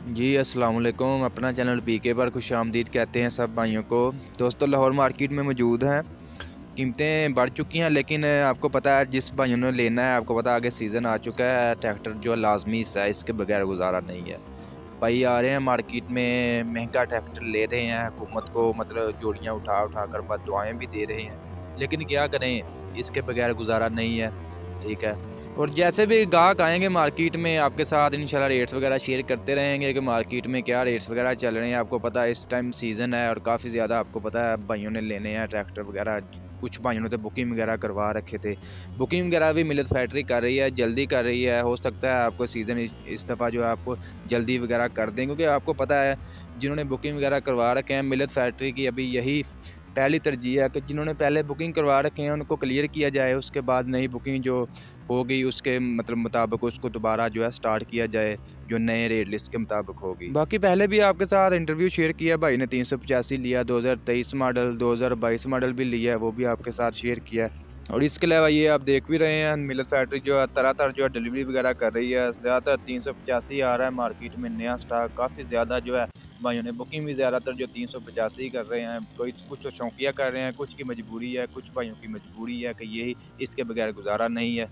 जी अस्सलाम वालेकुम। अपना चैनल पीके पर खुशामदीद कहते हैं सब भाइयों को। दोस्तों लाहौर मार्केट में मौजूद हैं। कीमतें बढ़ चुकी हैं, लेकिन आपको पता है जिस भाइयों ने लेना है, आपको पता है आगे सीज़न आ चुका है। ट्रैक्टर जो लाजमी हिस्सा है, इसके बगैर गुजारा नहीं है। भाई आ रहे हैं मार्केट में, महंगा ट्रैक्टर ले रहे हैं, हुकूमत को मतलब जोड़ियाँ उठा उठा कर बददुआएँ भी दे रहे हैं, लेकिन क्या करें, इसके बगैर गुजारा नहीं है। ठीक है। और जैसे भी गाहक आएंगे मार्केट में, आपके साथ इंशाल्लाह रेट्स वगैरह शेयर करते रहेंगे कि मार्केट में क्या रेट्स वगैरह चल रहे हैं। आपको पता है इस टाइम सीज़न है और काफ़ी ज़्यादा आपको पता है भाइयों ने लेने हैं ट्रैक्टर वगैरह। कुछ भाइयों ने तो बुकिंग वगैरह करवा रखे थे। बुकिंग वगैरह भी मिलत फैक्ट्री कर रही है, जल्दी कर रही है। हो सकता है आपको सीज़न इस दफ़ा जो है आपको जल्दी वगैरह कर दें, क्योंकि आपको पता है जिन्होंने बुकिंग वगैरह करवा रखे हैं मिलत फैक्ट्री की अभी यही पहली तरजीह है कि जिन्होंने पहले बुकिंग करवा रखे हैं उनको क्लियर किया जाए, उसके बाद नई बुकिंग जो होगी उसके मतलब मुताबिक उसको दोबारा जो है स्टार्ट किया जाए, जो नए रेट लिस्ट के मुताबिक होगी। बाकी पहले भी आपके साथ इंटरव्यू शेयर किया, भाई ने 385 लिया, 2023 मॉडल 2022 मॉडल भी लिया है, वो भी आपके साथ शेयर किया है। और इसके अलावा ये आप देख भी रहे हैं मिलत फैक्ट्री जो है तरह तरह जो है डिलीवरी वगैरह कर रही है। ज़्यादातर 385 आ रहा है मार्केट में, नया स्टॉक काफ़ी ज़्यादा जो है भाइयों ने बुकिंग भी ज़्यादातर जो 385 कर रहे हैं। कोई कुछ तो शौकिया कर रहे हैं, कुछ की मजबूरी है, कुछ भाइयों की मजबूरी है कि यही इसके बगैर गुजारा नहीं है।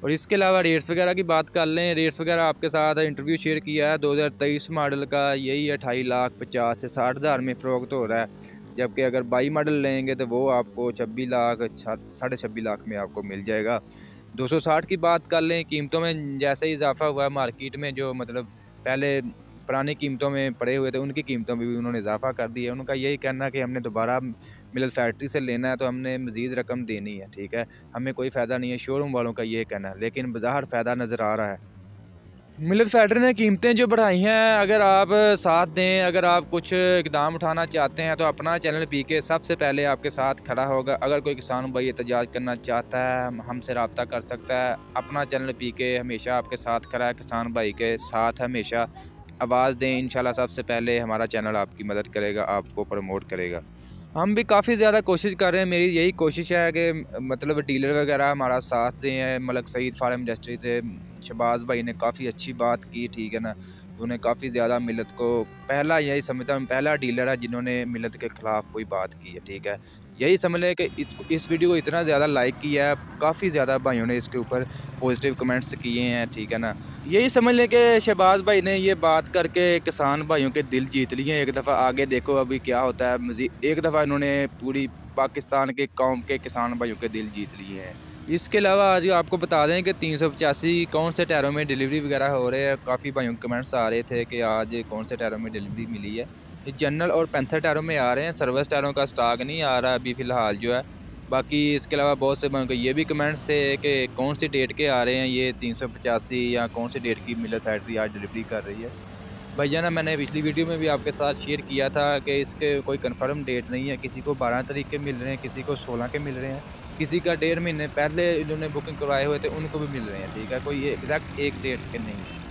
और इसके अलावा रेट्स वगैरह की बात कर लें, रेट्स वगैरह आपके साथ इंटरव्यू शेयर किया है। 2023 मॉडल का यही 28,50,000 से 60,000 में फ़रोख्त हो रहा है, जबकि अगर 22 मॉडल लेंगे तो वो आपको 26 लाख 26.5 लाख में आपको मिल जाएगा। 260 की बात कर लें, कीमतों में जैसे ही इजाफा हुआ है मार्केट में, जो मतलब पहले पुरानी कीमतों में पड़े हुए थे उनकी कीमतों में भी उन्होंने इजाफा कर दिया है। उनका यही कहना है कि हमने दोबारा मिलत फैक्ट्री से लेना है तो हमने मज़ीद रकम देनी है। ठीक है, हमें कोई फ़ायदा नहीं है, शोरूम वालों का ये कहना है, लेकिन बाज़ार फ़ायदा नज़र आ रहा है। मिलत फैक्ट्री ने कीमतें जो बढ़ाई हैं, अगर आप साथ दें, अगर आप कुछ इकदाम उठाना चाहते हैं तो अपना चैनल पीके सबसे पहले आपके साथ खड़ा होगा। अगर कोई किसान भाई एहतजाज करना चाहता है हमसे रब्ता कर सकता है। अपना चैनल पीके हमेशा आपके साथ खड़ा है, किसान भाई के साथ हमेशा आवाज़ दें। इंशाल्लाह सबसे पहले हमारा चैनल आपकी मदद करेगा, आपको प्रमोट करेगा। हम भी काफ़ी ज़्यादा कोशिश कर रहे हैं, मेरी यही कोशिश है कि मतलब डीलर वगैरह हमारा साथ दें। मलक सईद फार्म इंडस्ट्री से शहबाज भाई ने काफ़ी अच्छी बात की, ठीक है ना। उन्होंने काफ़ी ज़्यादा मिलत को, पहला यही समझता हूँ, पहला डीलर है जिन्होंने मिलत के ख़िलाफ़ कोई बात की है। ठीक है, यही समझ लें कि इस वीडियो को इतना ज़्यादा लाइक किया है, काफ़ी ज़्यादा भाइयों ने इसके ऊपर पॉजिटिव कमेंट्स किए हैं। ठीक है ना, यही समझ लें कि शहबाज भाई ने ये बात करके किसान भाइयों के दिल जीत लिए। एक दफ़ा आगे देखो अभी क्या होता है। मज़ीद एक दफ़ा इन्होंने पूरी पाकिस्तान के कौम के किसान भाइयों के दिल जीत लिए हैं। इसके अलावा आज आपको बता दें कि 385 कौन से टायरों में डिलीवरी वगैरह हो रहे हैं। काफ़ी भाइयों के कमेंट्स आ रहे थे कि आज कौन से टायरों में डिलीवरी मिली है। ये जनरल और पैंथर टायरों में आ रहे हैं, सर्विस टायरों का स्टॉक नहीं आ रहा अभी फ़िलहाल जो है। बाकी इसके अलावा बहुत से भाइयों के ये भी कमेंट्स थे कि कौन सी डेट के आ रहे हैं ये 385 या कौन सी डेट की मिलत फैक्ट्री आज डिलीवरी कर रही है। भैया ना, मैंने पिछली वीडियो में भी आपके साथ शेयर किया था कि इसके कोई कंफर्म डेट नहीं है। किसी को 12 तारीख के मिल रहे हैं, किसी को 16 के मिल रहे हैं, किसी का 1.5 महीने पहले जिन्होंने बुकिंग करवाए हुए थे उनको भी मिल रहे हैं। ठीक है, कोई एग्जैक्ट एक डेट के नहीं है।